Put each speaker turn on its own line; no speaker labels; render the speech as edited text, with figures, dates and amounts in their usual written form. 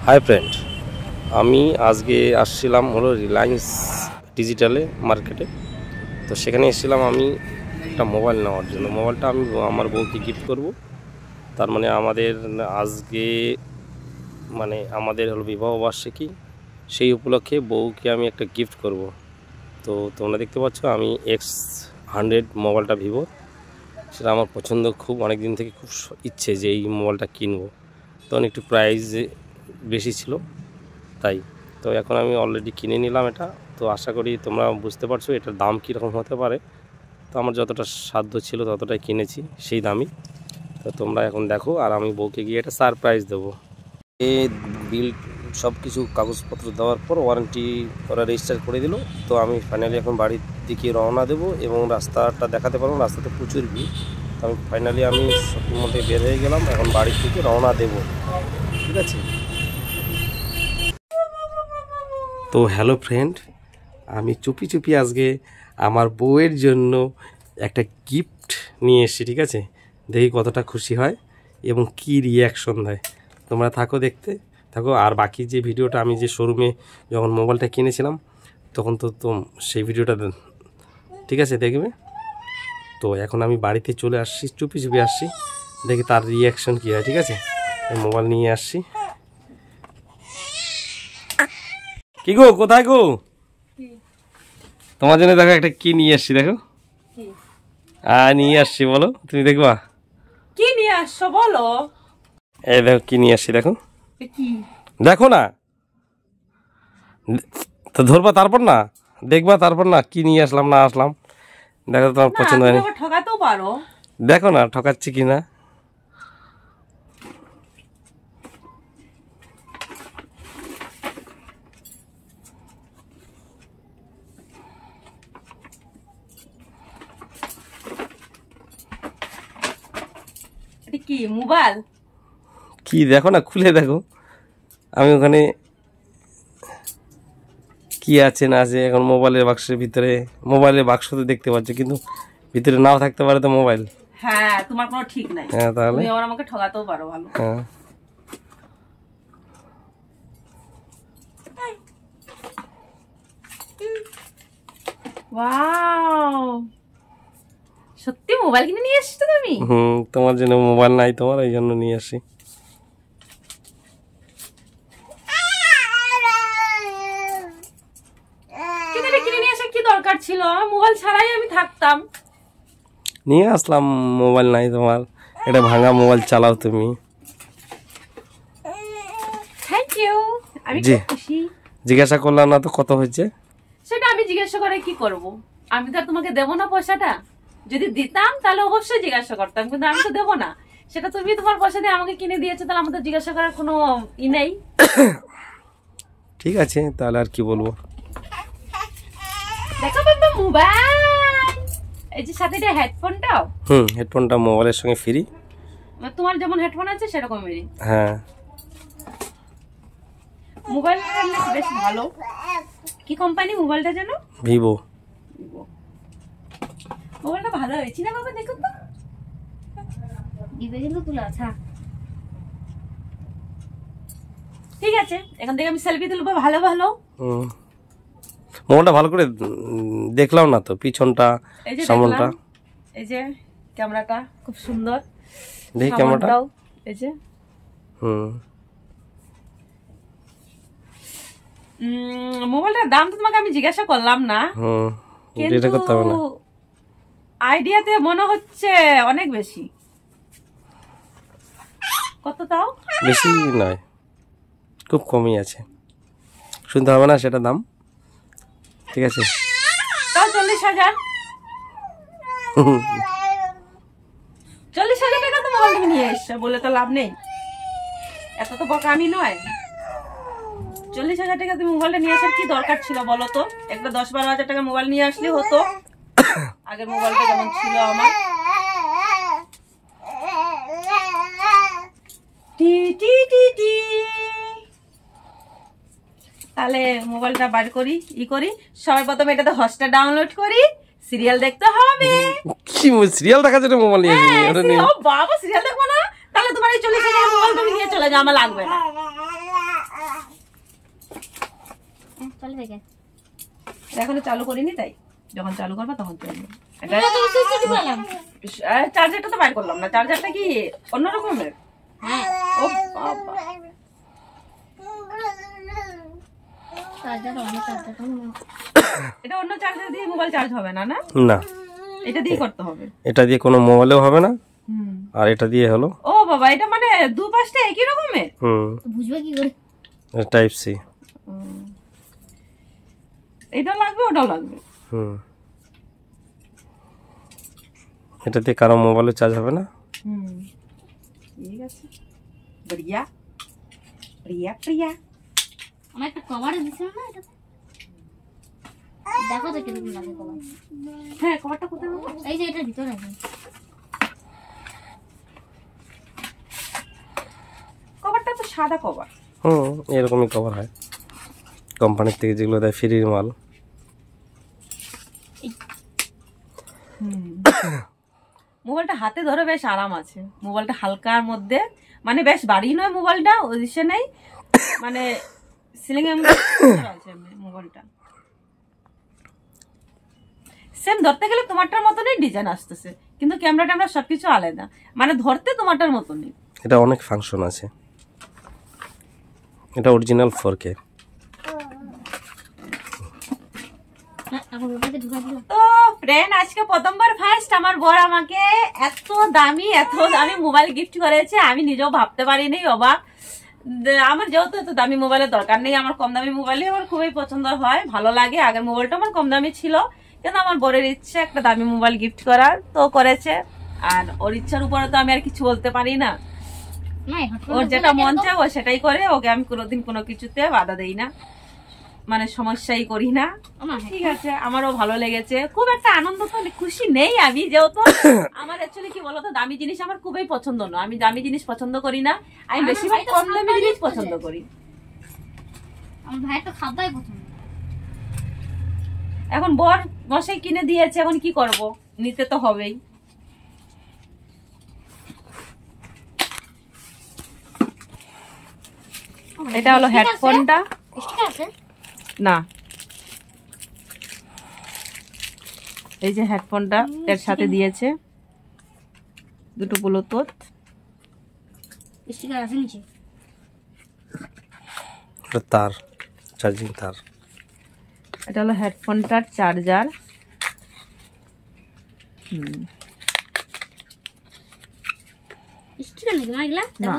Hi friend, আমি আজকে আসছিলাম হলো রিলায়েন্স ডিজিটালে মার্কেটে। তো সেখানে এসেছিলাম আমি একটা মোবাইল নেওয়ার জন্য। মোবাইলটা আমি আমার বউকে গিফট করব। তার মানে আমাদের আজকে আমাদের হলো বিবাহবার্ষিকী, সেই উপলক্ষে বউকে আমি একটা গিফট করব। তো তোমরা দেখতে পাচ্ছ আমি X100 মোবাইলটা ভিভো, সেটা আমার পছন্দ, খুব অনেক দিন থেকে খুব ইচ্ছে যে এই মোবাইলটা কিনবো। তখন একটু প্রাইস বেশি ছিল তাই। তো এখন আমি অলরেডি কিনে নিলাম এটা। তো আশা করি তোমরা বুঝতে পারছো এটার দাম কীরকম হতে পারে। তো আমার যতটা সাধ্য ছিল ততটাই কিনেছি, সেই দামই। তো তোমরা এখন দেখো, আর আমি বউকে গিয়ে এটা সারপ্রাইজ দেবো। বিল সব কিছু কাগজপত্র দেওয়ার পর ওয়ারেন্টি ওরা রেজিস্টার করে দিল। তো আমি ফাইনালি এখন বাড়ির দিকে রওনা দেবো এবং রাস্তাটা দেখাতে পারবো, রাস্তাতে প্রচুর ভিড়। তো আমি ফাইনালি শপিং মল থেকে বের হয়ে গেলাম, এখন বাড়ির দিকে রওনা দেবো। ঠিক আছে। তো হ্যালো ফ্রেন্ড, আমি চুপি চুপি আজকে আমার বউয়ের জন্য একটা গিফট নিয়ে এসেছি। ঠিক আছে, দেখি কতটা খুশি হয় এবং কি রিয়াকশন দেয়। তোমরা থাকো, দেখতে থাকো। আর বাকি যে ভিডিওটা আমি যে শোরুমে যখন মোবাইলটা কিনেছিলাম তখন তো সেই ভিডিওটা ঠিক আছে দেখবে। তো এখন আমি বাড়িতে চলে আসছি, চুপি চুপি আসছি, দেখি তার রিয়াকশন কী হয়। ঠিক আছে, মোবাইল নিয়ে আসছি। কি গো, কোথায় গো? তোমার জন্য দেখো একটা কি নিয়ে আসছি, দেখো। নিয়ে আসছি, বলো তুমি দেখবা
কি নিয়ে আসছো বলো।
এই দেখো কি নিয়ে আসছি, দেখো। দেখো না, তো ধরবা তারপর না দেখবা, তারপর না কি নিয়ে আসলাম না আসলাম। দেখো তোমার পছন্দ হয়নি,
ঠকাতেও পারো।
দেখো না ঠকাচ্ছি কিনা।
কি মোবাইল
কি দেখো না, খুলে দেখো। আমি ওখানে কি আছে না আছে, এখন মোবাইলের বাক্সের ভিতরে, মোবাইলের বাক্স তো দেখতে পাচ্ছ, কিন্তু ভিতরে নাও থাকতে পারে তো মোবাইল।
হ্যাঁ, তোমার কোনো ঠিক নাই।
হ্যাঁ, তাহলে
তুমি আবার আমাকে ঠকাতেও পারো। ভালো।
হ্যাঁ,
ওয়াও, সত্যি মোবাইল কিনে নিয়ে এসেছো তুমি?
তোমার জন্য মোবাইল নাই তোমার, এই জন্য নিয়ে আসি।
কিনে নিয়ে আসা কি দরকার ছিল? মোবাইল ছাড়াই আমি থাকতাম।
নিয়ে আসলাম, মোবাইল নাই তোমার, এটা ভাঙা মোবাইল চালাও তুমি।
থ্যাংক ইউ, আমি খুশি।
জিজ্ঞাসা করলাম না তো কত হয়েছে?
সেটা আমি জিজ্ঞাসা করে কি করব? আমি তো আর তোমাকে দেবো না পয়সাটা। যদি দিতাম তাহলে অবশ্যই জিজ্ঞাসা করতাম, কিন্তু আমি তো দেবো না। সেটা তুমি তোমার পয়সা দিয়ে আমাকে কিনে দিয়েছো, তাহলে আমাদের জিজ্ঞাসা করার কোনো ই নেই।
ঠিক আছে, তাহলে আর কি বলবো।
দেখো বাবা, মোবাইল, এই যে সাথে এটা হেডফোনটাও।
হেডফোনটা মোবাইলের সঙ্গে ফ্রি।
তোমার যেমন হেডফোন আছে সেরকমই।
হ্যাঁ,
মোবাইলটা বেশ ভালো। কি কোম্পানি মোবাইলটা জানো?
ভিভো।
মোবাইলটা ভালো হয়েছে না বাবা? দেখো তো, ঠিক আছে। এখন থেকে আমি সেলফি তুলবো ভালো ভালো।
মোবাইলটা ভালো করে দেখলাম না তো, পিছনটা সামনটা।
এই যে ক্যামেরাটা খুব সুন্দর,
দেখি ক্যামেরাটা।
এই যে মোবাইলটার দাম তো তোমাকে আমি জিজ্ঞাসা করলাম না, কিন্তু আইডিয়াতে মনে হচ্ছে অনেক বেশি। কত তাও?
বেশি নয়, খুব কমই আছে, শুনতে হবে না সেটা দাম। ঠিক আছে,
তাও 40,000। 40,000 টাকা তো মোবাইল নিয়ে এসছো, বলে তো লাভ নেই। এত তো বকা আমি নয়। 40,000 টাকা তুমি মোবাইলটা নিয়ে আসার কি দরকার ছিল বলো তো? একটা 10-12 হাজার টাকা মোবাইল নিয়ে আসলে হতো। আগের মোবাইলটা যেমন ছিল আমার। তাহলে মোবাইলটা বার করি, সবার প্রথমে এটাতে হটস্টার ডাউনলোড করি, সিরিয়াল দেখতে হবে।
কি সিরিয়াল দেখার জন্য মোবাইল নিয়ে আসি?
বাবা, সিরিয়াল দেখবো না? তাহলে তোমার এই 40,000 মোবাইল তুমি নিয়ে চলে যাও, আমার লাগবে না।
চালু থেকে
এখনো চালু করিনি, তাই যখন চালু করবা তখন চলবে। এটা
তো সুইচ টিপলাম।
চার্জারটা তো বাইর করলাম না, চার্জারটা কি অন্য রকমের?
হ্যাঁ
ও বাবা,
চার্জার অন্য চার্জার
এটা অন্য চার্জার দিয়ে মোবাইল চার্জ হবে না? না,
না,
এটা দিয়ে করতে হবে।
এটা দিয়ে কোনো মোবাইলেও হবে না,
হুম।
আর এটা দিয়ে হলো।
ও বাবা, এটা মানে দু পাশটা একই রকমের?
বুঝবে কি করে?
Type C.
এটা লাগবে, ওটাও লাগবে।
এটা দিয়ে কারো মোবাইলে চার্জ হবে না।
ঠিক আছে, বড়িয়া প্রিয়া প্রিয়া।
আমার একটা কভারে দিছিল না এটা, দেখো তো কিরকম লাগে কভার।
হ্যাঁ, কভারটা কোথায় বাবা?
এই যে এটার ভিতরে আছে।
কভারটা তো সাদা কভার।
এরকমই কভার হয় কোম্পানির থেকে, যেগুলো দেয় ফ্রির মাল।
মোবাইলটা হাতে ধরে বেশ আরাম আছে, মোবাইলটা হালকার মধ্যে, মানে বেশ বাড়ি নয় মোবাইলটা, ওদিশে নেই, মানে সিলিং এ আছে মোবাইলটা। সেম ধরতে গেলে তোমারটার মতনই ডিজাইন আসতেছে, কিন্তু ক্যামেরা ট্যামেরা সবকিছু আলাদা, মানে ধরতে তোমারটার মতনই।
এটা অনেক ফাংশন আছে, এটা অরিজিনাল 4K।
তো ফ্রেন্ড, আজকে প্রথমবার ফার্স্ট আমার বর আমাকে এত দামি মোবাইল গিফট করেছে, আমি নিজেও ভাবতে পারিনি, অবাক। আমার যেহেতু এত দামি মোবাইলের দরকার নেই, আমার কম দামি মোবাইলই আমার খুবই পছন্দ হয়, ভালো লাগে। আগের মোবাইলটা আমার কম দামি ছিল, কিন্তু আমার বরের ইচ্ছে একটা দামি মোবাইল গিফট করার, তো করেছে। আর ওর ইচ্ছার উপরে তো আমি আর কিছু বলতে পারি না, ওর যেটা মন চায় ও সেটাই করে, ওকে আমি কোনোদিন কোনো কিছুতে বাধা দেই না, মানে সমস্যাই করি না। ঠিক আছে, আমারও ভালো লেগেছে, খুব একটা আনন্দ তো খুশি নেই আমি, যেহেতু আমার অ্যাকচুয়ালি কি বলতো, দামি জিনিস আমার খুবই পছন্দ না, আমি দামি জিনিস পছন্দ করি না, আমি বেশিরভাগ কম দামি জিনিস পছন্দ করি।
আমার ভাই তো খাবারই পছন্দ।
এখন বর মশাই কিনে দিয়েছে, এখন কি করব, নিতে তো হবেই। এটা হলো হেডফোনটা, না এই যে হেডফোনটা এর সাথে দিয়েছে, দুটো ব্লুটুথ
স্টিকার আছে নিচে,
তার চার্জিং তার।
এটা হলো হেডফোনটার চার্জার।
স্টিকার নাকি না এগুলা?
না,